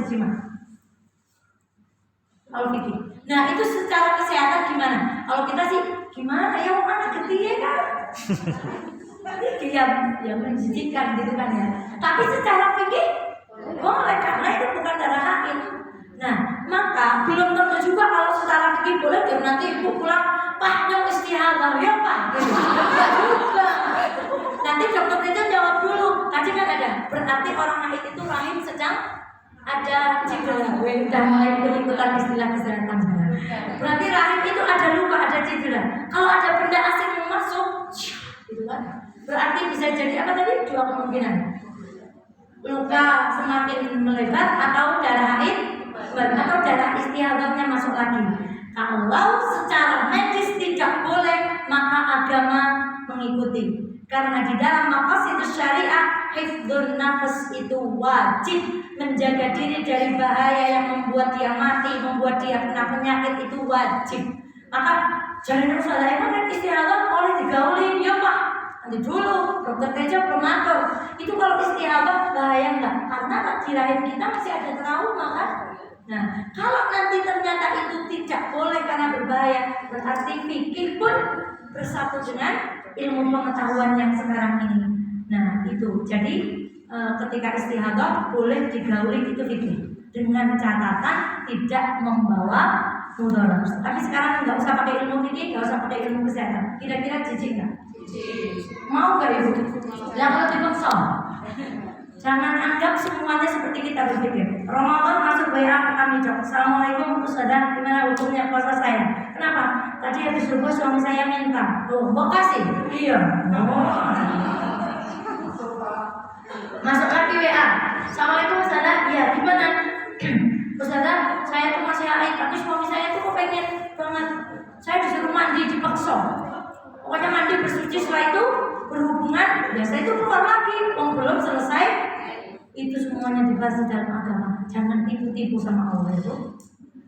dijima? Kalau fikih. Nah itu secara kesehatan gimana? Kalau kita sih gimana ya anak ketiga kan? Ya menjijikan gitu kan ya. Tapi secara fikih boleh karena itu bukan darah haid. Nah maka belum tentu juga kalau secara fikih boleh dan nanti ibu pulang Pak yang istihadah ya Pak. Enggak juga. Nanti dokter itu jawab dulu. Tadi kan ada berarti orang haid itu rahim sedang ada cedera. Udah mulai ikut-ikutan istilah kesehatan. Berarti rahim itu ada luka, ada cedera. Kalau ada benda asing yang masuk, gitu kan? Berarti bisa jadi apa tadi? Dua kemungkinan. Luka semakin melebar atau darah haid atau darah istihadahnya masuk lagi. Kalau secara medis tidak boleh, maka agama mengikuti. Karena di dalam maqasidus syariah, hifdzun nafas itu wajib. Menjaga diri dari bahaya yang membuat dia mati, membuat dia kena penyakit itu wajib. Maka jangan Rasulullah kan istihadah oleh digauli, ya Pak. Nanti dulu dokter Teja belum atur. Itu kalau istihadah bahaya enggak? Karena di rahim kita masih ada trauma kan? Nah, kalau nanti ternyata itu tidak boleh karena berbahaya, berarti fikih pun bersatu dengan ilmu pengetahuan yang sekarang ini. Nah, itu. Jadi ketika istihadah boleh digauli itu fikih dengan catatan tidak membawa mudarat. Tapi sekarang nggak usah pakai ilmu fikih, nggak usah pakai ilmu kesehatan. Kira-kira jijik nggak? Mau nggak ibu? Jangan dipaksa. Jangan anggap semuanya seperti kita berpikir. Ramadan masuk WA ke kami dok. Assalamualaikum Ustazah, gimana hukumnya puasa saya? Kenapa? Tadi habis subuh suami saya minta. Loh, mau kasih? Iya. Masuk lagi WA. Assalamualaikum Ustazah, iya gimana? Ustazah, saya tuh masih haid, tapi suami saya tuh kok pengen banget. Saya disuruh mandi dipaksa. Pokoknya mandi bersuci, setelah itu berhubungan, biasa itu keluar lagi. Belum selesai. Itu semuanya dibahas di dalam agama. Jangan tipu-tipu sama Allah itu.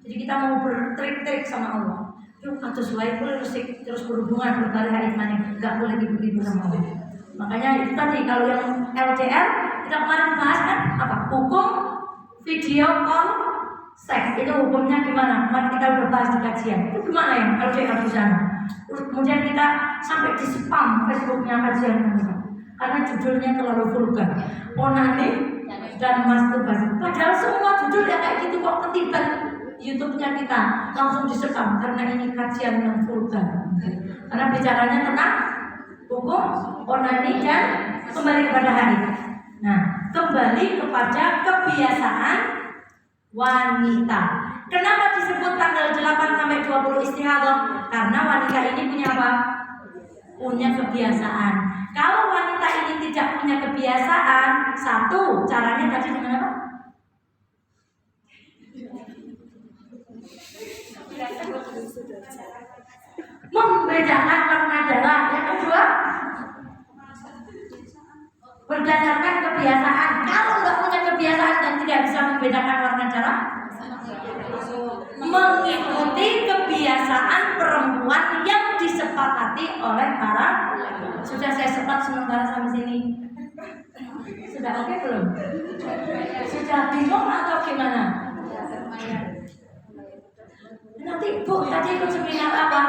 Jadi kita mau bertrik-trik sama Allah. Yuk atau selain boleh terus berhubungan berkali hari mana, nggak boleh tipu-tipu sama Allah. Makanya itu tadi kalau yang LDR kita kemarin bahas kan apa? Hukum video call seks itu hukumnya gimana? Kemarin kita udah bahas di kajian. Itu gimana ya LDR di sana? Terus kemudian kita sampai di spam Facebooknya kajian kita. Karena judulnya terlalu vulgar, onani dan masturbasi. Padahal semua judul yang kayak gitu kok ketiban YouTube-nya kita langsung disekam karena ini kajian yang vulgar. Karena bicaranya tentang hukum onani dan kembali kepada hari. Nah, kembali kepada kebiasaan wanita. Kenapa disebut tanggal 8 sampai 20 istihadah? Karena wanita ini punya apa? Punya kebiasaan. Kalau wanita ini tidak punya kebiasaan, satu, caranya tadi dengan apa? Membedakan warna darah. Yang kedua, berdasarkan kebiasaan. Kalau nggak punya kebiasaan dan tidak bisa membedakan warna darah, mengikuti kebiasaan perempuan yang disepakati oleh para. Sudah saya sepak sementara sampai sini. Sudah oke belum? Sudah bingung atau gimana? Nanti Bu tadi ikut seminar apa?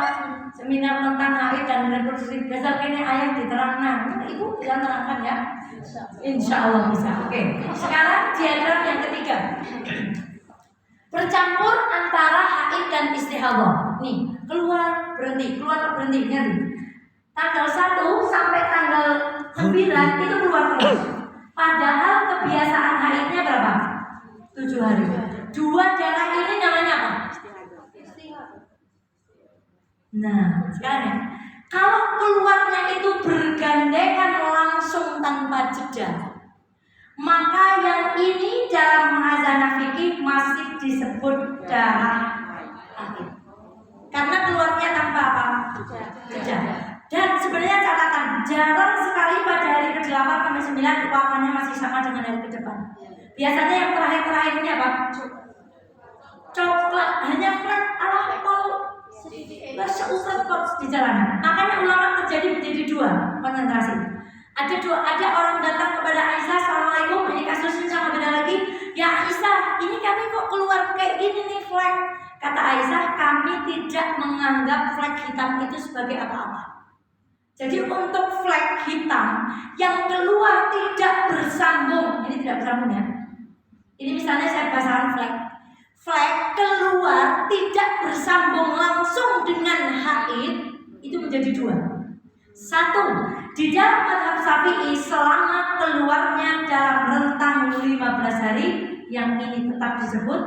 Seminar tentang haid dan reproduksi dasar ini ayat diterangkan. Ibu bisa terangkan ya? Insya Allah bisa. Oke. Sekarang diagram yang ketiga. Bercampur antara haid dan istihadah. Nih, keluar berhenti. Nanti. Tanggal 1 sampai tanggal 9 itu keluar terus. Padahal kebiasaan haidnya berapa? 7 hari. Dua darah ini namanya apa? Nah, sekarang ya. Kalau keluarnya itu bergandengan langsung tanpa jeda, maka yang ini dalam muhazanah fikih masih disebut darah haid. Karena keluarnya tanpa apa? Jeda. Dan sebenarnya catatan, jarang sekali pada hari ke-8 sampai 9 warnanya masih sama dengan hari ke-depan. Biasanya yang terakhir ini apa? Coklat, hanya flat ala pol. Seusap kok di jalanan. Makanya ulama terjadi menjadi dua konsentrasi. Ada orang datang kepada Aisyah, Assalamualaikum, ini kasusnya sama beda lagi. Ya Aisyah, ini gini nih flag. Kata Aisyah, kami tidak menganggap flag hitam itu sebagai apa-apa. Jadi untuk flag hitam yang keluar tidak bersambung, ini tidak bersambung ya. Ini misalnya saya bahasakan flag. Flag keluar tidak bersambung langsung dengan haid, itu menjadi dua. Satu, di dalam mazhab Syafi'i selama keluarnya dalam rentang 15 hari, yang ini tetap disebut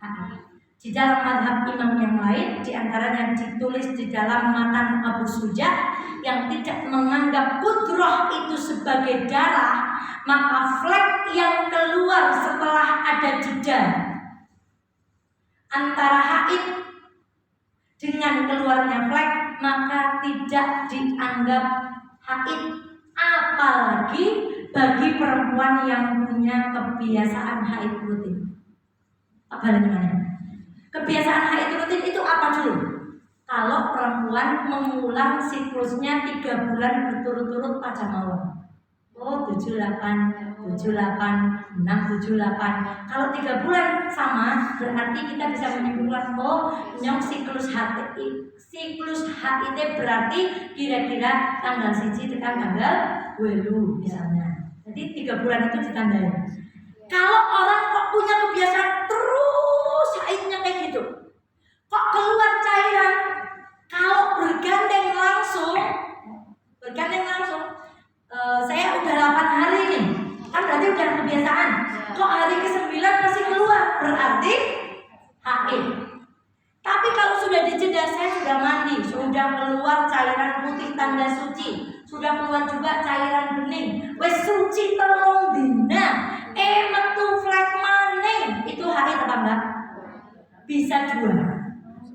haid. Di dalam mazhab imam yang lain, diantaranya ditulis di dalam matan Abu Suja yang tidak menganggap kudroh itu sebagai darah, maka flek yang keluar setelah ada jeda antara haid dengan keluarnya flek maka tidak dianggap haid, apalagi bagi perempuan yang punya kebiasaan haid rutin. Apa namanya? Kebiasaan haid rutin itu apa dulu? Kalau perempuan mengulang siklusnya 3 bulan berturut-turut pada malam. Oh 78, 78, 6, 78. Kalau 3 bulan sama, berarti kita bisa menyimpulkan oh yang siklus HIT berarti kira-kira tanggal 1 tekan tanggal 2 misalnya. Jadi 3 bulan itu ditandai. Kalau orang kok punya kebiasaan terus haidnya kayak gitu, kok keluar cairan, kalau bergandeng langsung, saya udah 8 hari nih, kan berarti udah kebiasaan. Kok hari ke-9 masih keluar, berarti haid. Tapi kalau sudah dijeda, saya sudah mandi, sudah keluar cairan putih tanda suci, sudah keluar juga cairan bening, wes suci telung dina, metu flek maning, itu haid apa enggak? Bisa dua.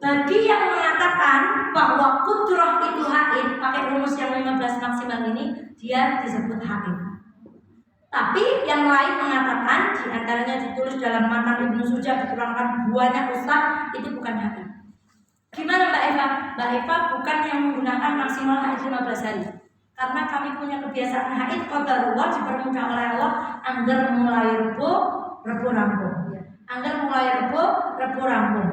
Bagi yang mengatakan bahwa kudroh itu haid, pakai rumus yang 15 maksimal ini, dia disebut haid. Tapi yang lain mengatakan, diantaranya ditulis dalam matan Ibnu Suja, diterangkan banyak ustaz, itu bukan haid. Gimana Mbak Eva? Mbak Eva bukan yang menggunakan maksimal haid 15 hari. Karena kami punya kebiasaan haid, qadarullah dipermudah oleh Allah, anggar mulai rebu rampung. Anggar mulai rebu rampung.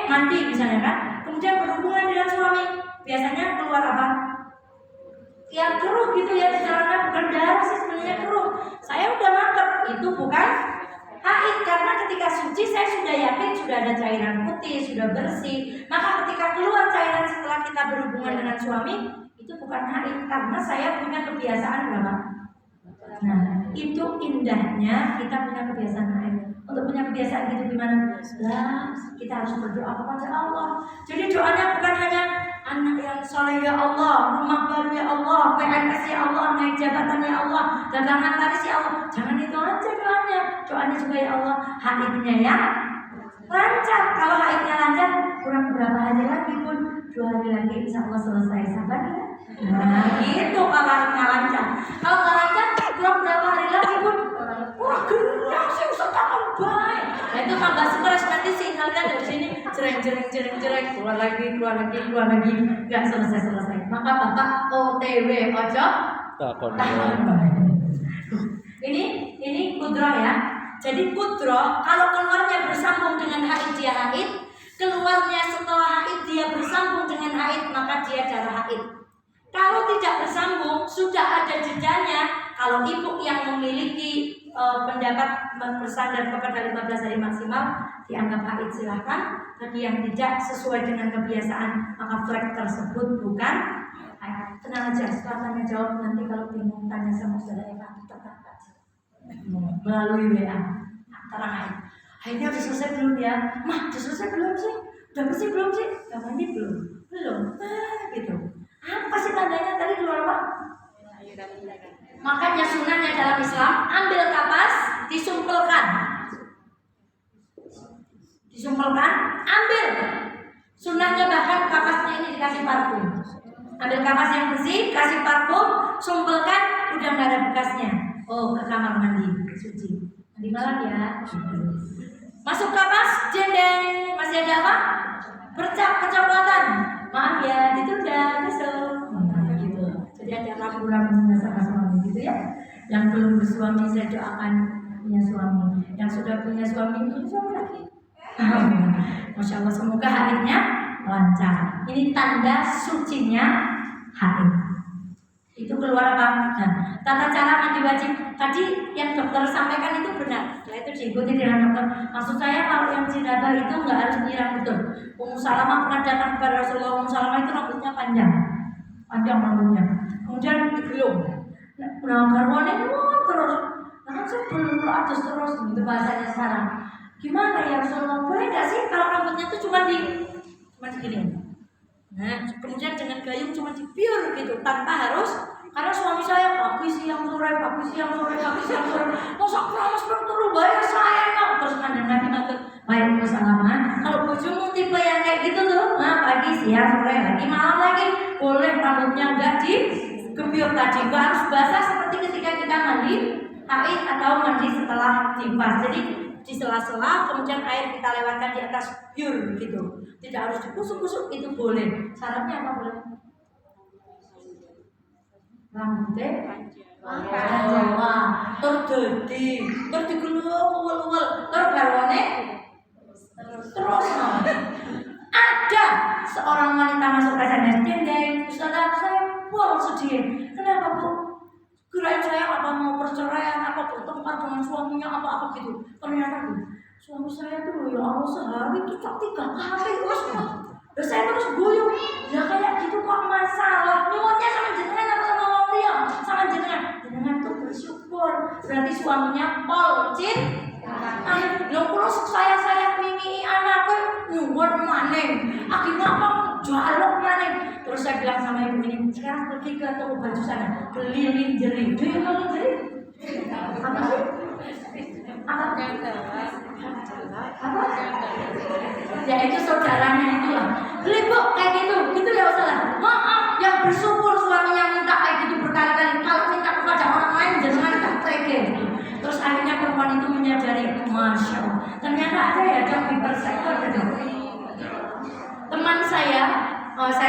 Mandi misalnya kan, kemudian berhubungan dengan suami, biasanya keluar apa? Ya keruh gitu ya, sebenarnya bukan darah sih, sebenarnya keruh. Saya udah mantap, itu bukan haid, karena ketika suci saya sudah yakin sudah ada cairan putih, sudah bersih. Maka ketika keluar cairan setelah kita berhubungan dengan suami, itu bukan haid, karena saya punya kebiasaan berapa? Nah, itu indahnya kita punya kebiasaan haid. Untuk punya kebiasaan gitu gimana? Lah, kita harus berdoa kepada Allah. Jadi doanya bukan hanya anak yang soleh ya Allah, rumah baru ya Allah, PNS ya Allah, naik jabatan ya Allah, dagangan laris ya Allah. Jangan itu aja doanya. Doanya juga ya Allah, haidnya ya lancar. Kalau haidnya lancar, kurang berapa hari lagi pun 2 hari lagi insya Allah selesai. Sabar ya. Nah gitu kalau haidnya lancar. Kalau nggak lancar, kurang berapa hari lagi pun wah gendang sih usah takut baik. Nah itu tambah stres, nanti sinyalnya dari sini jereng keluar lagi nggak selesai. Maka Bapak OTW ojo takon. Ini kudroh ya. Jadi kudroh kalau keluarnya bersambung dengan haid dia haid, keluarnya setelah haid dia bersambung dengan haid, maka dia darah haid. Kalau tidak bersambung, sudah ada jedanya. Kalau ibu yang memiliki pendapat bersandar kepada 15 hari maksimal, dianggap haid silahkan. Bagi yang tidak sesuai dengan kebiasaan, maka flek tersebut bukan haid. Tenang aja, setelah tanya jawab nanti kalau bingung tanya sama saudara Eva, tetap aja melalui WA. Terang haid. Haidnya udah selesai belum ya? Mah, udah selesai belum sih? Udah bersih belum sih? Udah mandi belum? Belum. Gitu. Apa sih tandanya tadi keluar apa? Makanya sunahnya dalam Islam, ambil kapas, disumpulkan, ambil. Sunahnya bahkan kapasnya ini dikasih parfum. Ambil kapas yang bersih, kasih parfum, sumpulkan, udah nggak ada bekasnya. Oh, ke kamar mandi, suci. Mandi malam ya. Masuk kapas, jendeng, masih ada apa? Bercak kecoklatan. Maaf ya, ditunda besok. Gitu. Jadi ada rambu-rambu sama suami gitu ya. Yang belum bersuami saya doakan punya suami. Yang sudah punya suami itu suami lagi. Masya Allah, semoga haidnya lancar. Ini tanda sucinya haid. Itu keluar apa? Nah, tata cara mandi wajib tadi yang dokter sampaikan itu benar. Nah, itu diikuti dengan dokter. Maksud saya kalau yang jinabah itu nggak harus nyiram betul. Ummu Salamah pernah datang kepada Rasulullah. Ummu Salamah itu rambutnya panjang rambutnya. Kemudian digelung. Nah, garwane terus. Nah, sebelum atus terus gitu bahasanya sekarang. Gimana ya Rasulullah? Boleh nggak sih kalau rambutnya itu cuma segini? Nah, kemudian dengan gayung cuma dipiur gitu tanpa harus, karena suami saya pagi siang sore, masa keramas terus bayar saya terus Nabi ngatur baik Salamah. Kalau bojomu tipe yang kayak gitu tuh, nah pagi siang sore lagi malam lagi boleh rambutnya enggak digepiur tadi, enggak harus basah seperti ketika kita mandi haid atau mandi setelah nifas. Jadi di sela-sela kemudian air kita lewatkan di atas biur gitu, tidak harus dikusuk-kusuk, itu boleh. Syaratnya apa boleh? Rambutnya panjang, tergelung, tergarwane terus. Ada seorang wanita masuk ke sana, dia Ustazah, saya pol sedih. Kenapa Bu? Kirain saya apa mau perceraian, apa bertengkar dengan suaminya, apa gitu. Ternyata suami saya tuh ya Allah sehari itu 3 kali terus. Terus saya terus guyup. Ya kayak gitu kok masalah. Nyuwunnya sama jenengan apa sama wong liya? Sama jenengan. Jenengan tuh bersyukur. Berarti suaminya polcin. Lho kula saya mimi anakku nyuwun maning. Akhirnya apa jaluk maning. Terus saya bilang sama ibu ini, sekarang pergi ke toko baju sana, beli lingerie. Beli lingerie? Apa sih? Apa? Ya itu saudaranya itulah. Beli Bu kayak gitu ya Ustazah. Maaf, yang bersyukur suaminya minta kayak gitu berkali-kali. Kalau minta kepada orang lain jangan tak tega. Terus akhirnya perempuan itu menyadari, Masya Allah, ternyata ada ya job hipersektor gitu. Teman saya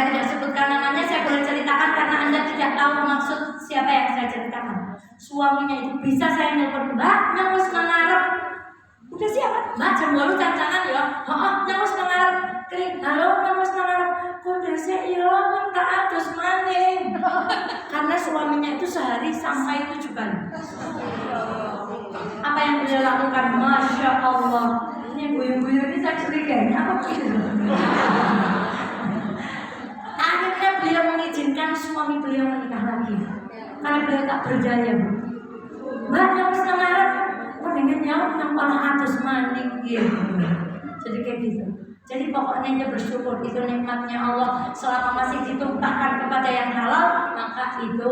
tidak sebutkan namanya, saya boleh ceritakan karena Anda tidak tahu maksud siapa yang saya ceritakan. Suaminya itu bisa saya nelpon, Mbak, nyawes nangarep. Udah siapa? Mbak, jam 8 cancangan ya. Nyawes nangarep. Kering, halo, nyawes nangarep. Kondisi iya, minta adus maning. Karena suaminya itu sehari sampai 7 kali. Apa yang beliau lakukan? Masya Allah. Ini buyur-buyur ini saya curiga, apa gitu? Akhirnya beliau mengizinkan suami beliau menikah lagi karena beliau tak berdaya. Mbak, yang semangat mendingan yang malah atas maning gitu. Jadi kayak gitu. Jadi pokoknya dia bersyukur, itu nikmatnya Allah. Selama masih ditumpahkan kepada yang halal, maka itu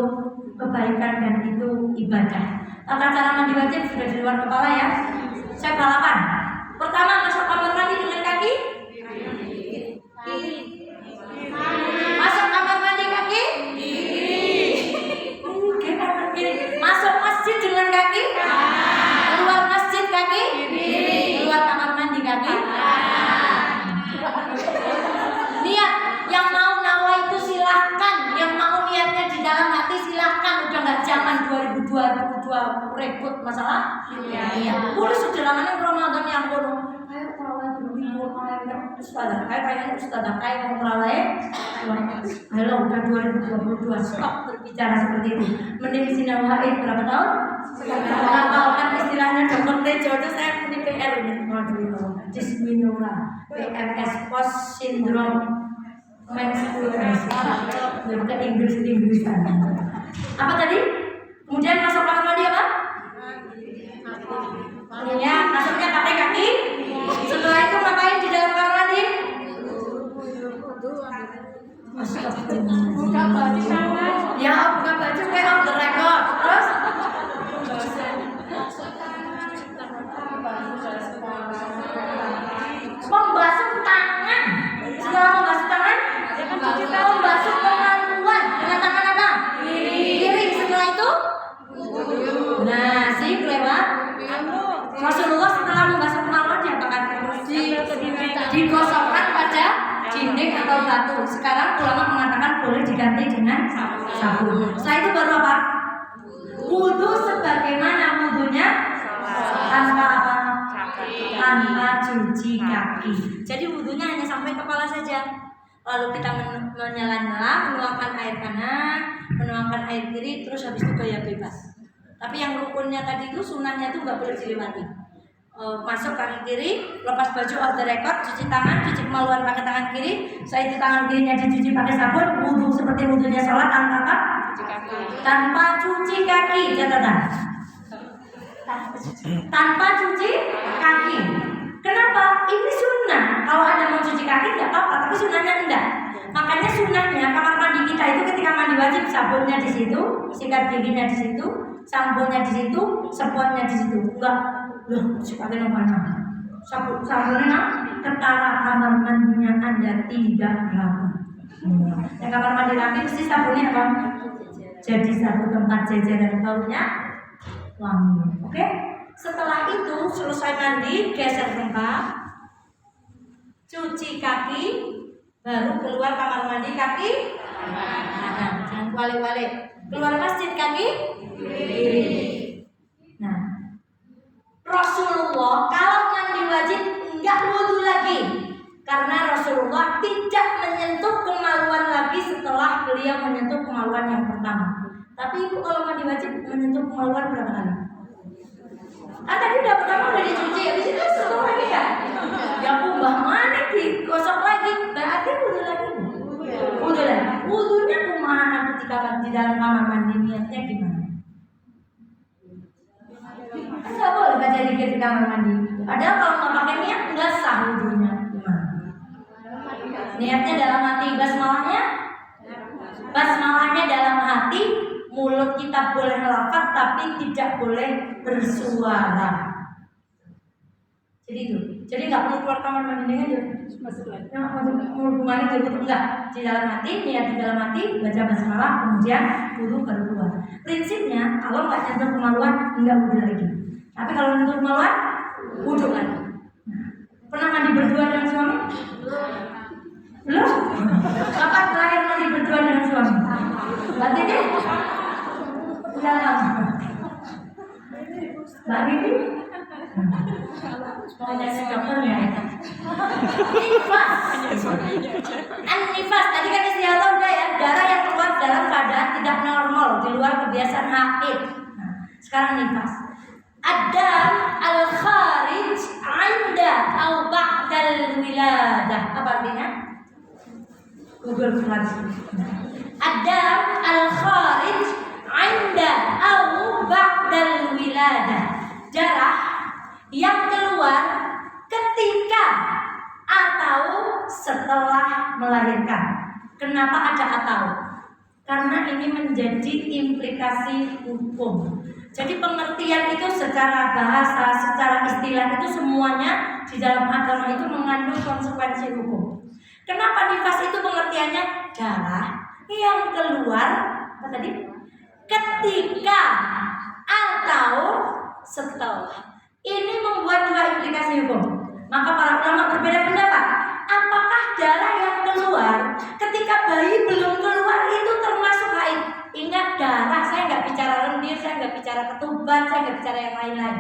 kebaikan dan itu ibadah. Tata cara mandi wajib sudah di luar kepala ya. Saya balapan. Pertama, masuk kamar mandi dengan kaki masuk kamar mandi kaki masuk masjid dengan kaki keluar masjid kaki keluar kamar mandi kaki. Niat yang mau nawa itu silahkan, yang mau niatnya di dalam hati silahkan. Udah nggak zaman 2022 repot masalah. Iya. Boleh sudah lamanya Ramadan yang burung. Ayo terawih dulu Ustazah, kayak Ustazah kayak mau terawih. Halo, udah 2022 stop berbicara seperti itu. Mending sinau haid berapa tahun? Kalau kan istilahnya dokter Tejo itu saya punya PR ini. Waduh, dysmenorrhea, PMS post syndrome menstruasi. Bukan Inggris-Inggrisan. Apa tadi? Kemudian masuk kamar mandi apa? Ya, masuknya pakai kaki. Setelah itu ngapain di dalam kamar mandi? Buka baju. Ya, buka baju kayak off the record. Terus? Membasuh tangan. Setelah membasuh tangan, membasuh kemaluan dengan tangan apa? Kiri. Setelah itu? Nah, sih kelewat. Rasulullah setelah membasuh kemaluan diapakan? Digosokkan pada dinding atau batu. Sekarang ulama mengatakan boleh diganti dengan sabun. Setelah itu baru apa? Wudhu sebagaimana wudhunya tanpa apa? tanpa cuci kaki. Jadi wudhunya hanya sampai kepala saja. Lalu kita menyela-nyela, menuangkan air kanan, menuangkan air kiri, terus habis itu gaya bebas. Tapi yang rukunnya tadi itu sunahnya itu nggak boleh dilewati. Masuk kaki kiri, lepas baju off the record, cuci tangan, cuci kemaluan pakai tangan kiri. Setelah itu tangan kirinya dicuci pakai sabun, wudhu seperti wudhunya sholat tanpa apa? Tanpa cuci kaki, catatan. Tanpa cuci kaki. Kenapa? Ini sunnah. Kalau Anda mau cuci kaki tidak apa-apa, tapi sunnahnya enggak. Makanya sunnahnya kamar mandi kita itu ketika mandi wajib sabunnya di situ, sikat giginya di situ, samponya di situ, sponnya di situ. Enggak. Loh, sikatnya mana? Sabunnya ketara kamar mandinya Anda tidak rapi. Yang kamar mandi rapi mesti sabunnya apa? Jadi satu tempat jajar dan baunya wangi. Oke? Setelah itu selesai mandi, geser tempat, cuci kaki, baru keluar kamar mandi kaki kanan. Jangan wale-wale. Keluar masjid kaki kiri. Nah, Rasulullah kalau mandi wajib enggak wudhu lagi, karena Rasulullah tidak menyentuh kemaluan lagi setelah beliau menyentuh kemaluan yang pertama. Tapi ibu kalau mandi wajib menyentuh kemaluan berapa kali? Tadi udah pertama udah dicuci, habis itu setelah lagi ya? Ya kumbah mana digosok lagi? Berarti wudhu lagi? Wudhu lagi. Wudhunya kumaha ketika di dalam kamar mandi, niatnya gimana? Enggak boleh baca zikir di kamar mandi. Padahal kalau nggak pakai niat nggak sah wudhunya. Gimana? Niatnya dalam hati, basmalahnya dalam hati. Mulut kita boleh lafaz tapi tidak boleh bersuara. Jadi itu. Jadi nggak perlu keluar kamar mandi dengan hubungannya jadi enggak. Di dalam hati, niat di dalam hati, baca basmalah, kemudian wudhu baru keluar. Prinsipnya kalau nggak nyentuh kemaluan nggak wudhu lagi. Tapi kalau nyentuh kemaluan wudhu lagi. Pernah mandi berdua dengan suami? Belum? Kapan terakhir mandi berdua dengan suami? Berarti deh. Udah lama. Mbak Bibi? Hanya sedokter ya. Nifas. Tadi kan istiadah udah ya. Darah yang keluar dalam keadaan tidak normal, di luar kebiasaan haid. Sekarang nifas. Ada al-kharij 'inda atau ba'dal wiladah. Apa artinya? Google Translate. Ada al-kharij 'inda atau ba'dal wiladah. Darah yang keluar ketika atau setelah melahirkan. Kenapa ada atau? Karena ini menjadi implikasi hukum. Jadi pengertian itu secara bahasa, secara istilah itu semuanya di dalam agama itu mengandung konsekuensi hukum. Kenapa nifas itu pengertiannya darah yang keluar apa tadi? Ketika atau setelah. Ini membuat dua implikasi hukum. Maka para ulama berbeda pendapat. Apakah darah yang keluar ketika bayi belum keluar itu termasuk haid? Ingat darah, saya nggak bicara lendir, saya nggak bicara ketuban, saya nggak bicara yang lain-lain.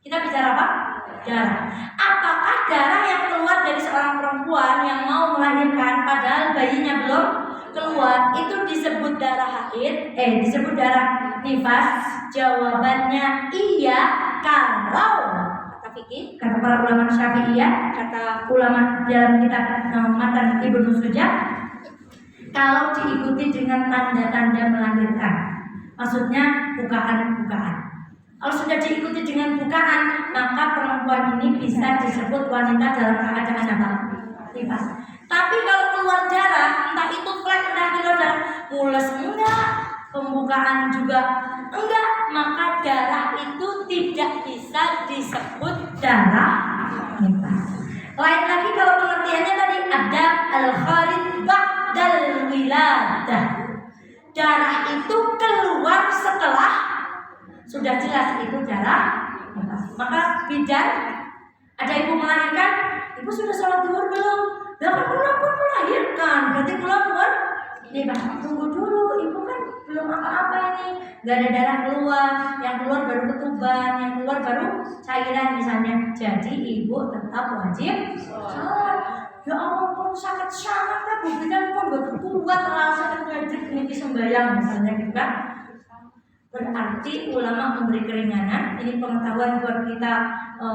Kita bicara apa? Darah. Apakah darah yang keluar dari seorang perempuan yang mau melahirkan padahal bayinya belum keluar itu disebut darah haid? Disebut darah nifas? Jawabannya iya kalau kata fikih, kata para ulama Syafi'iyah, kata ulama dalam kitab Matan Ibnu Sujah, kalau diikuti dengan tanda-tanda melahirkan, maksudnya bukaan-bukaan. Kalau sudah diikuti dengan bukaan, maka perempuan ini bisa disebut wanita dalam keadaan apa? Nifas. Tapi kalau keluar darah, entah itu flek, entah keluar darah, mules enggak, pembukaan juga enggak, maka darah itu tidak bisa disebut darah nifas. Lain lagi kalau pengertiannya tadi ada al-kharij ba'dal wiladah. Darah itu keluar setelah sudah jelas itu darah nifas. Maka bidan, ada ibu melahirkan, ibu sudah sholat zuhur belum? Belum pun melahirkan, berarti belum nifas. Tunggu dulu, ibu kan belum apa-apa ini, nggak ada darah keluar, yang keluar baru ketuban, yang keluar baru cairan misalnya. Jadi ibu tetap wajib sholat. Ya ampun sakit sangat kan, bukan pun berkuat rasa wajib ini sembahyang misalnya gitu kan. Berarti ulama memberi keringanan. Ini pengetahuan buat kita,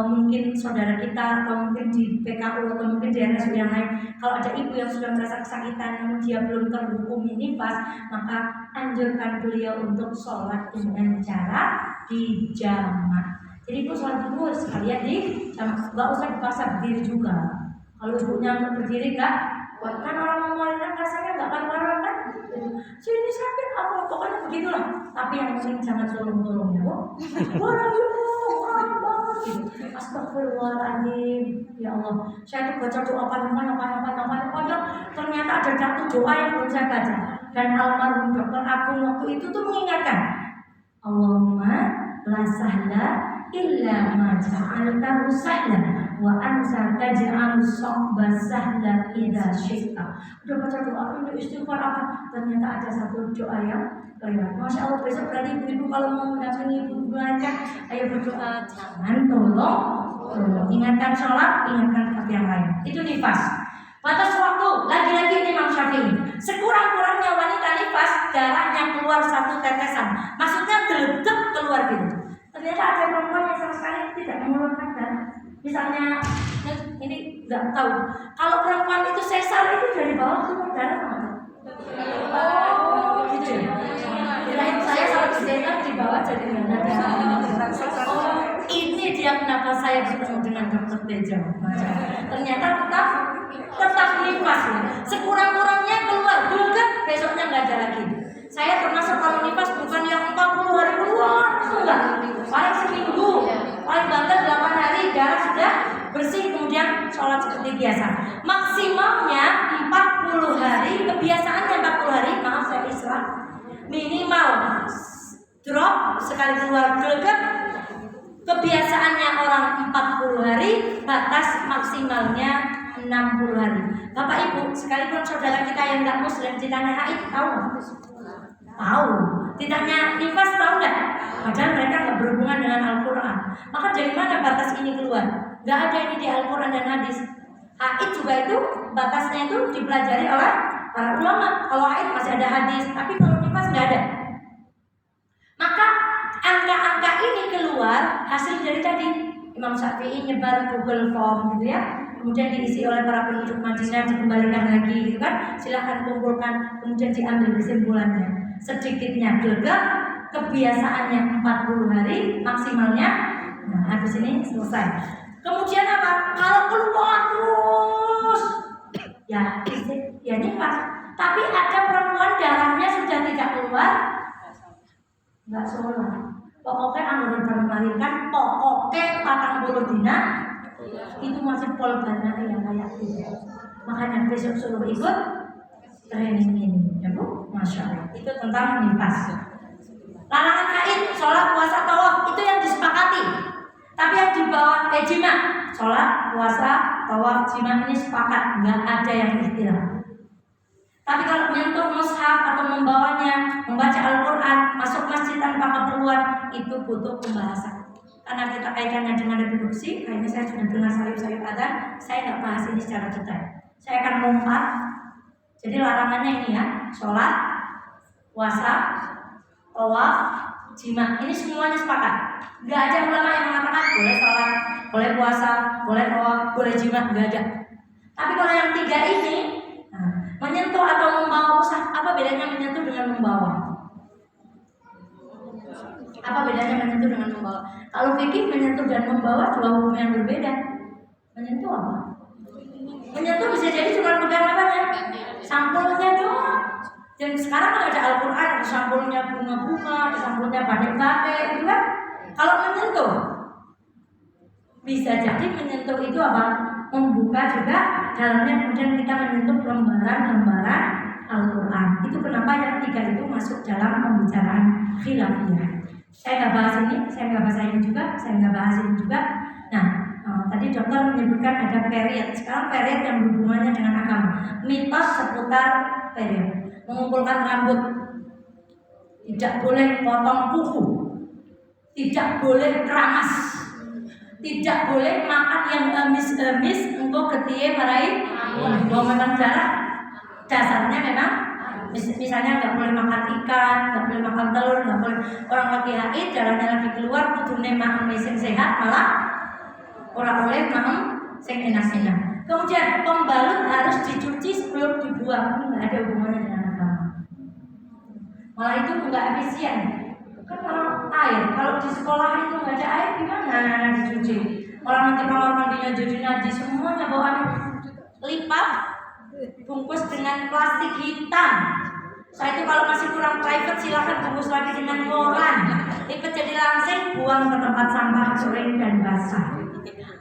mungkin saudara kita atau mungkin di PKU atau mungkin di RSU yang lain. Kalau ada ibu yang sudah merasa kesakitan namun dia belum terhukumi nifas, maka anjurkan beliau untuk sholat dengan cara dijamak. Jadi ibu sholat dulu sekalian di jamak, nggak usah dipaksa berdiri juga. Kalau ibunya berdiri nggak, kan orang mau kan rasanya nggak karuan kan. Sini sakit apa pokoknya begitulah. Tapi yang penting jangan tolong ya bu. Orang banget gitu. Astagfirullahaladzim. Ya Allah, saya tuh baca doa panjang. Ternyata ada satu doa yang belum saya baca. Dan almarhum Dr. Agung waktu itu tuh mengingatkan, Allahumma la sahla illa ma ja'altahu sahlan wa anta taj'alu sa'ba sahlan idza syi'ta. Udah baca doa ini istighfar apa? Ternyata ada satu doa yang lewat. Masya Allah, besok berarti ibu-ibu kalau mau mendampingi ibu belanja, ayo berdoa, jangan tolong. Ingatkan sholat, ingatkan hak yang lain. Itu nifas. Batas waktu, lagi-lagi ini Imam Syafi'i. Sekurang-kurangnya wanita nifas darahnya keluar satu tetesan. Maksudnya geledek keluar gitu. Ternyata ada perempuan yang sama sekali tidak mengeluarkan darah. Misalnya, ini nggak tahu. Kalau perempuan itu sesar itu dari bawah keluar darah mana? Oh, gitu. Kirain saya kalau sesar di bawah jadi nggak ada. Oh, ini dia kenapa saya bertemu dengan Dokter Teja. Ternyata tetap nifas. Sekurang-kurangnya keluar, geledek besoknya nggak ada lagi. Saya termasuk kalau nifas bukan yang 40 hari keluar, enggak. Paling seminggu, paling banter 8 hari darah sudah bersih, kemudian sholat seperti biasa. Maksimalnya 40 hari, kebiasaannya 40 hari, maaf saya Islam. Minimal drop sekali keluar geledek. Kebiasaannya orang 40 hari, batas maksimalnya 60 hari. Bapak Ibu, sekalipun saudara kita yang enggak muslim ditanya haid, tahu nggak? Tahu. Ditanya nifas, tahu nggak? Padahal mereka nggak berhubungan dengan Al-Quran. Maka dari mana batas ini keluar? Nggak ada ini di Al-Quran dan hadis. Haid juga itu batasnya itu dipelajari oleh para ulama. Kalau haid masih ada hadis, tapi kalau nifas nggak ada. Maka angka-angka ini keluar hasil dari tadi Imam Syafi'i nyebar Google Form gitu ya. Kemudian diisi oleh para penduduk Madinah, dikembalikan lagi gitu kan. Silahkan kumpulkan, kemudian diambil kesimpulannya. Sedikitnya geledek, kebiasaannya 40 hari, maksimalnya. Nah, habis ini selesai. Kemudian apa? Kalau keluar terus, ya nifas. Tapi ada perempuan darahnya sudah tidak keluar, nggak sholat. Pokoknya anggaran baru melahirkan, pokoknya 40 dina itu masih pol banyak yang kayak gitu. Makanya besok suruh ikut training ini, ya Bu, masya Allah. Itu tentang nifas. Larangan haid, sholat, puasa, tawaf itu yang disepakati. Tapi yang di bawah jima, sholat, puasa, tawaf, jima ini sepakat, nggak ada yang istilah. Tapi kalau menyentuh mushaf atau membawanya, membaca Al-Quran, masuk masjid tanpa keperluan, itu butuh pembahasan. Karena kita kaitannya dengan reproduksi, kayaknya saya sudah dengar salib-salib adzan, saya nggak bahas ini secara detail. Saya akan lompat. Jadi larangannya ini ya, sholat, puasa, tawaf, jima, ini semuanya sepakat. Nggak ada ulama yang mengatakan boleh sholat, boleh puasa, boleh tawaf, boleh jima, nggak ada. Tapi kalau yang tiga ini, menyentuh atau membawa mushaf, apa bedanya menyentuh dengan membawa? Apa bedanya menyentuh dengan membawa? Kalau fikih menyentuh dan membawa dua hukum yang berbeda. Menyentuh apa? Menyentuh bisa jadi cuma pegang apanya? Sampulnya doang. Dan sekarang kan ada Al-Quran, ada sampulnya bunga-bunga, ada sampulnya batik-batik, gitu kan? Kalau menyentuh, bisa jadi menyentuh itu apa? Membuka juga dalamnya, kemudian kita menyentuh lembaran-lembaran Al-Quran. Itu kenapa yang tiga itu masuk dalam pembicaraan khilafiyah. Saya nggak bahas ini, saya nggak bahas ini juga, saya nggak bahas ini juga. Nah, tadi dokter menyebutkan ada period. Sekarang period yang berhubungannya dengan agama. Mitos seputar period. Mengumpulkan rambut tidak boleh potong kuku, tidak boleh keramas, tidak boleh makan yang amis-amis untuk ketie marai. Bahwa memang dasarnya memang misalnya nggak boleh makan ikan, nggak boleh makan telur, nggak boleh. Orang lagi haid darahnya lagi keluar, kudune makan sing sehat, malah orang boleh makan sing enak-enak. Kemudian pembalut harus dicuci sebelum dibuang. Ini nggak ada hubungannya dengan agama. Malah itu nggak efisien. Kan kalau air, kalau di sekolah itu nggak ada air gimana dicuci? Orang nanti kamar mandinya jadi najis semuanya bawaan lipat, bungkus dengan plastik hitam. Saya itu kalau masih kurang private silahkan bungkus lagi dengan koran, lipat jadi langsing, buang ke tempat sampah kering dan basah.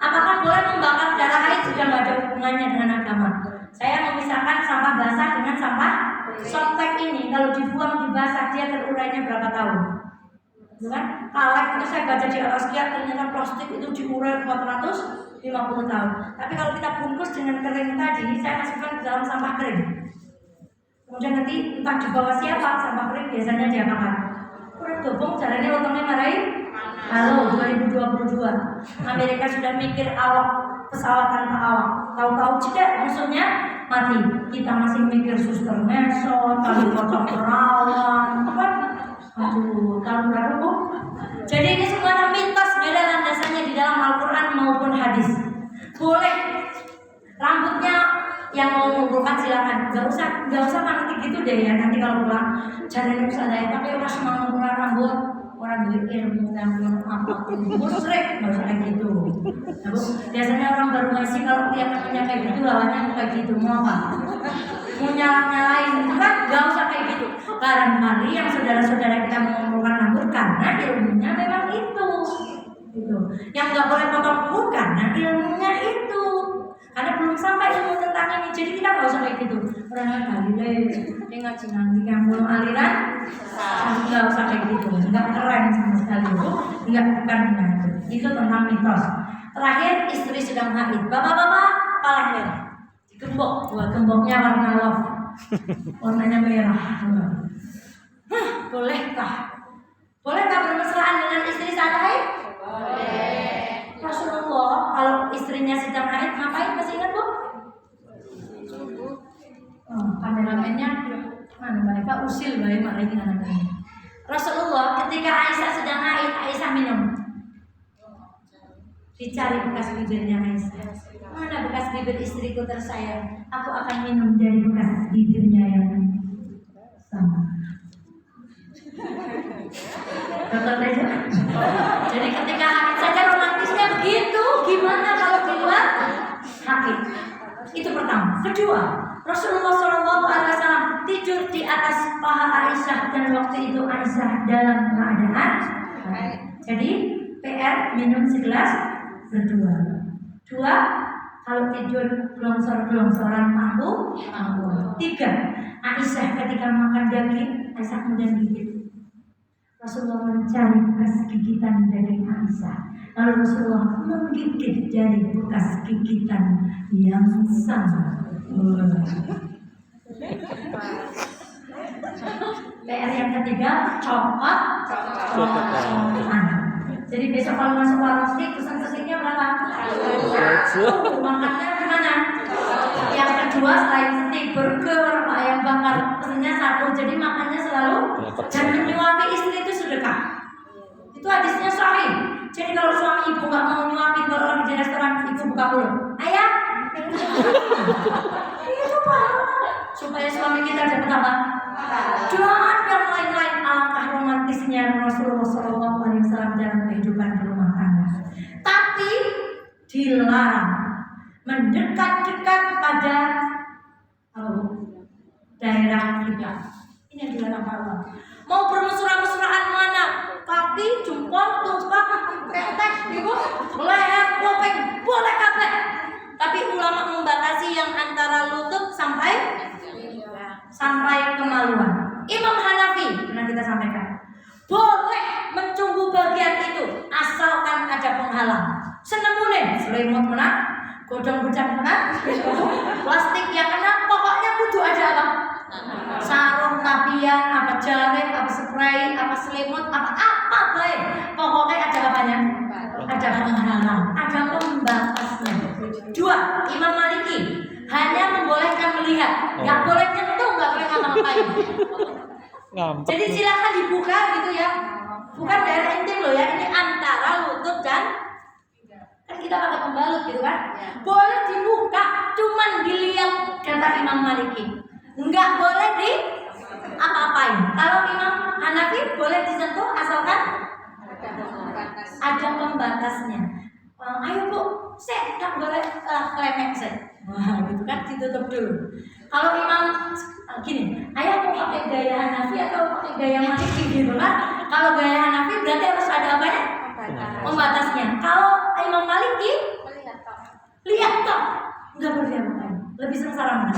Apakah boleh membakar darah haid? Sudah nggak ada hubungannya dengan agama. Saya memisahkan sampah basah dengan sampah softtek ini. Kalau dibuang di basah dia terurainya berapa tahun? Bukan? Kalek itu saya baca di Al-Asqiyah ternyata plastik itu diurai 450 tahun. Tapi kalau kita bungkus dengan kering tadi, saya masukkan ke dalam sampah kering. Kemudian nanti entah dibawa siapa, sampah kering biasanya diapakan? Kurang dobong caranya otongnya marahin. Halo 2022, Amerika sudah mikir awak pesawat tanpa awak. Tahu-tahu tidak musuhnya mati. Kita masih mikir suster mesot, kali potong perawan, apa? Aduh, kalau berapa? Jadi ini semua mitos, beda landasannya di dalam Al-Quran maupun hadis. Boleh rambutnya yang mau mengumpulkan silakan, nggak usah nanti gitu deh ya. Nanti kalau pulang jangan usah deh, tapi orang mau mengumpulkan rambut, orang duit ilmu yang belum apapun musyrik, nggak usah kayak gitu. Nah, biasanya orang baru ngasih kalau lihat punya kayak gitu, lawannya kayak gitu, mau apa? Mau nyalain itu kan nggak usah kayak gitu. Barangkali yang saudara-saudara kita mau mengumpulkan rambut karena ilmunya memang itu. Gitu. Yang nggak boleh potong kuku karena ilmunya itu. Karena belum sampai ilmu tentang ini, jadi kita nggak usah kayak gitu. Orang kali deh, dia ngaji nanti yang belum aliran, nggak usah kayak gitu, nggak keren sama sekali itu, nggak bukan benar. Itu tentang mitos. Terakhir istri sedang haid, bapak-bapak palang merah, digembok, gemboknya warna love, warnanya merah. Bolehkah bermesraan dengan istri saat haid? Boleh. Rasulullah kalau istrinya sedang haid ngapain? Masih ingat bu? Kameramennya mana mereka usil baik marahin anak-anak. Rasulullah ketika Aisyah sedang haid, Aisyah minum. Dicari bekas bibirnya Aisyah. Mana bekas bibir istriku tersayang? Aku akan minum dari bekas bibirnya yang sama. Betul aja. Jadi ketika haid saja romantisnya begitu, gimana kalau di luar haid? Itu pertama. Kedua, Rasulullah SAW tidur di atas paha Aisyah dan waktu itu Aisyah dalam keadaan haid. Jadi PR minum segelas berdua. Dua, kalau tidur gelongsor-gelongsoran pangku. Tiga, Aisyah ketika makan daging, Aisyah kemudian gigit. Rasulullah mencari bekas gigitan daging Aisyah. Lalu Rasulullah menggigit dari bekas gigitan yang sama. PR yang ketiga, coklat. Jadi besok kalau masuk warung steak, pesan-pesannya berapa? Makannya gimana? Yang kedua selain steak, burger, ayam bakar, pesannya satu. Jadi makannya selalu dan menyuapi istri itu sedekah. Itu hadisnya sahih. Jadi kalau suami ibu nggak mau nyuapin, kalau lagi di restoran ibu buka mulut, ayah. Itu pahala supaya suami kita dapat apa? Dan yang lain-lain. Alangkah romantisnya Rasulullah SAW dalam kehidupan rumah tangga. Tapi dilarang mendekat-dekat pada daerah kita. Ini yang dilarang Allah. Mau bermesra-mesraan mana? Kaki, jempol, tumpak, tetek, ibu, leher, kuping, boleh kabeh. Tapi ulama membatasi yang antara lutut sampai kemaluan. Imam Hanafi pernah kita sampaikan, boleh mencumbu bagian itu asalkan ada penghalang. Senemune selimut kena, godong bujang kena, plastik ya kena, pokoknya kudu ada apa? sarung, tapian, apa jaring, apa spray, apa selimut, apa baik. Pokoknya ada apanya? Ada penghalang, ada pembatasnya. 2. Imam Maliki hanya membolehkan melihat, nggak boleh nyentuh, nggak boleh ngapa-ngapain. Jadi silakan dibuka gitu ya. Bukan daerah intim loh ya, ini antara lutut dan kan kita pakai pembalut gitu kan. Boleh dibuka, cuman dilihat kata Imam Maliki. Nggak boleh di apa-apain. Kalau Imam Hanafi boleh disentuh asalkan ada pembatasnya. Ayo Bu, saya nggak boleh klemek saya. Wah, gitu kan ditutup dulu. Kalau Imam gini, ayah mau pakai gaya Hanafi atau pakai gaya Maliki gitu kan? Kalau gaya Hanafi berarti harus ada apanya? Pembatasnya. Kalau Imam Maliki lihat toh, nggak boleh apa-apain. Lebih sengsara mana?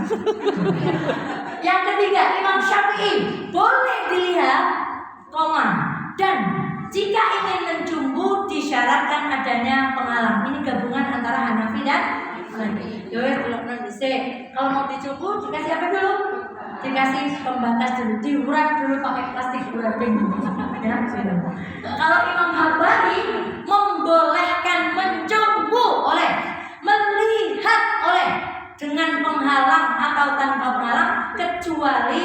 Yang ketiga, Imam Syafi'i boleh dilihat, dan jika ingin mencumbu disyaratkan adanya penghalang. Ini gabungan antara Hanafi dan Maliki. Kalau mau dicumbu dikasih apa dulu? Dikasih pembatas dulu, diurat dulu pakai plastik wrapping. Ya, kalau Imam Hambali membolehkan mencumbu melihat dengan penghalang atau tanpa penghalang kecuali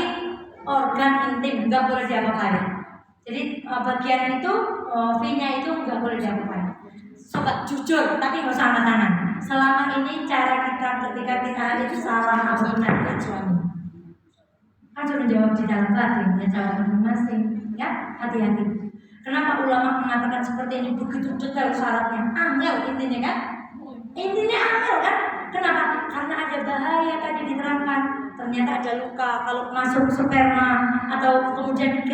organ intim, nggak boleh diapa-apain. Jadi bagian itu V-nya itu nggak boleh diapa-apain. Sobat jujur, tapi nggak usah angkat tangan. Selama ini cara kita ketika kita itu salah atau benar kan suami. Kan sudah menjawab di dalam batin, ya jawab masing-masing. Ya, hati-hati. Kenapa ulama mengatakan seperti ini begitu detail syaratnya? Angel intinya kan? Intinya angel kan? Kenapa? Karena ada bahaya tadi diterangkan. Ternyata ada luka kalau masuk sperma atau kemudian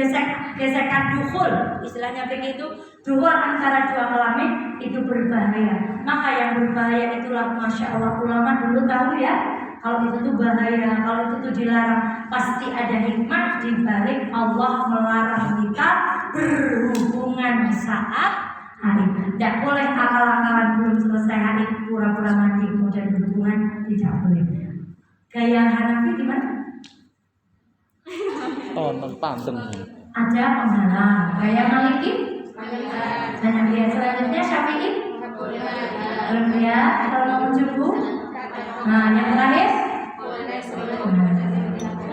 gesekan dukhul, istilahnya begitu, dukhul antara dua kelamin itu berbahaya. Maka yang berbahaya itulah masya Allah ulama dulu tahu ya. Kalau itu tuh bahaya, kalau itu tuh dilarang, pasti ada hikmah di balik Allah melarang kita berhubungan saat hari. Tidak boleh akal-akalan belum selesai hari pura-pura mandi kemudian berhubungan, tidak boleh. Gaya Hanafi gimana? Pandeng. Ada penghalang. Gaya Maliki? Dan yang dia selanjutnya Syafi'i? Boleh ya, kalau mau mencumbu. Nah, yang terakhir?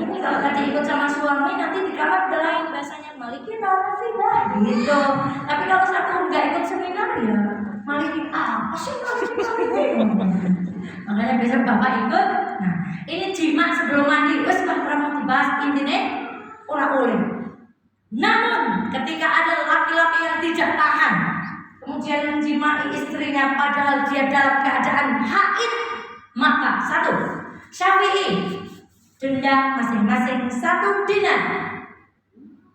Ini kalau tadi ikut sama suami nanti di kamar udah lain bahasanya Maliki atau Hanafi lah gitu. Tapi kalau satu nggak ikut seminar ya Maliki apa sih Maliki? Makanya besok bapak ikut. Nah, ini jima sebelum mandi, wes mau dibahas intinya orang oleh. Namun ketika ada laki-laki yang tidak tahan, kemudian menjimai istrinya padahal dia dalam keadaan haid, maka 1. Syafi'i denda masing-masing 1 dinar.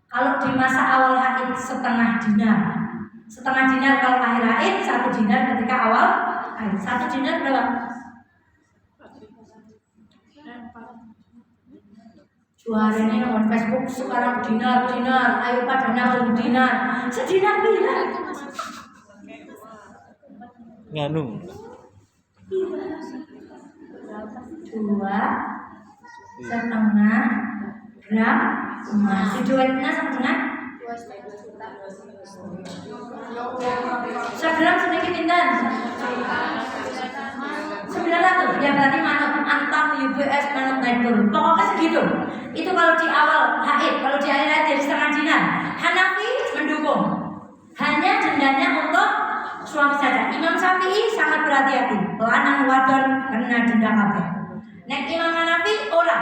Kalau di masa awal haid setengah dinar. Setengah dinar kalau akhir haid, 1 dinar ketika awal haid. 1 dinar berapa? Juara ini nomor Facebook sekarang dinar, ayo pada nabung dinar. Sedinar bila? Nganu. 2,5 gram emas. Si duitnya setengah? 1 gram sedikit pindah. 900, ya berarti manut antam UBS manut naik turun. Pokoknya segitu. Itu kalau di awal haid, kalau di akhir haid jadi setengah dinar. Hanafi mendukung. Hanya dendanya untuk suami saja. Imam Syafi'i sangat berhati-hati. Lanang wadon kena denda kabeh. Nek Imam Hanafi ora.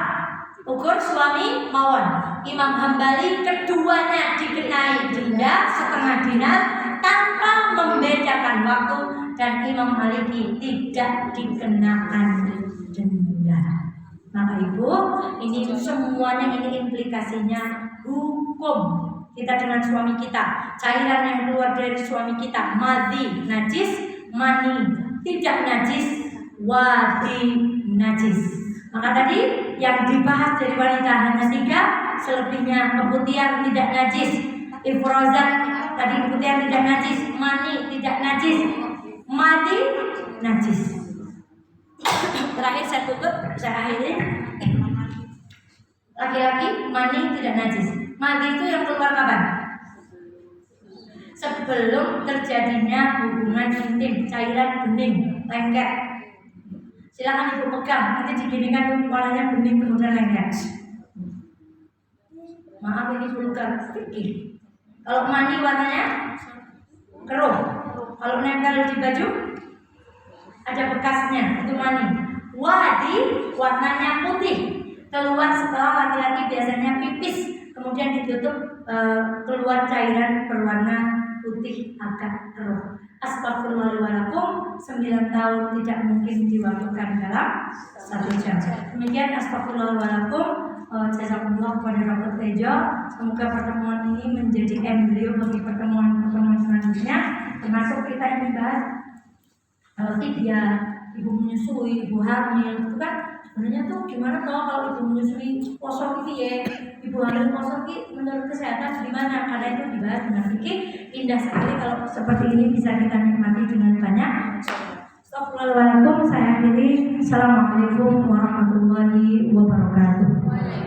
Ukur suami mawon. Imam Hambali keduanya dikenai denda setengah dinar tanpa membedakan waktu, dan Imam Maliki tidak dikenakan denda. Maka Ibu, ini semuanya ini implikasinya hukum kita dengan suami kita. Cairan yang keluar dari suami kita, madhi najis, mani tidak najis, wadi najis. Maka tadi yang dibahas dari wanita hanya 3, selebihnya keputihan tidak najis, ifrozat tadi keputihan tidak najis, mani tidak najis, madi najis. Terakhir saya tutup, saya akhiri. Laki-laki mani tidak najis. Mani itu yang keluar kapan? Sebelum terjadinya hubungan intim, cairan bening, lengket. Silakan ibu pegang, nanti diginikan kepalanya bening kemudian lengket. Maaf ini vulgar sedikit. Kalau mani warnanya keruh. Kalau nempel di baju ada bekasnya, itu mani. Wadi warnanya putih. Keluar setelah laki-laki biasanya pipis, kemudian ditutup keluar cairan berwarna putih agak keruh. Astagfirullahaladzim, 9 tahun tidak mungkin diwakilkan dalam 1 jam. Demikian astagfirullahaladzim. Jazakumullah kepada Dr. Tejo. Semoga pertemuan ini menjadi embrio bagi pertemuan-pertemuan selanjutnya. Termasuk kita ini bahas tibia, ibu menyusui, ibu hamil, itu kan sebenarnya tuh gimana toh kalau ibu menyusui kosong itu ya, ibu hamil kosong itu menurut kesehatan gimana? Karena itu dibahas dengan fikih. Indah sekali kalau seperti ini bisa kita nikmati dengan banyak. Astagfirullahaladzim, saya akhiri. Assalamualaikum warahmatullahi wabarakatuh.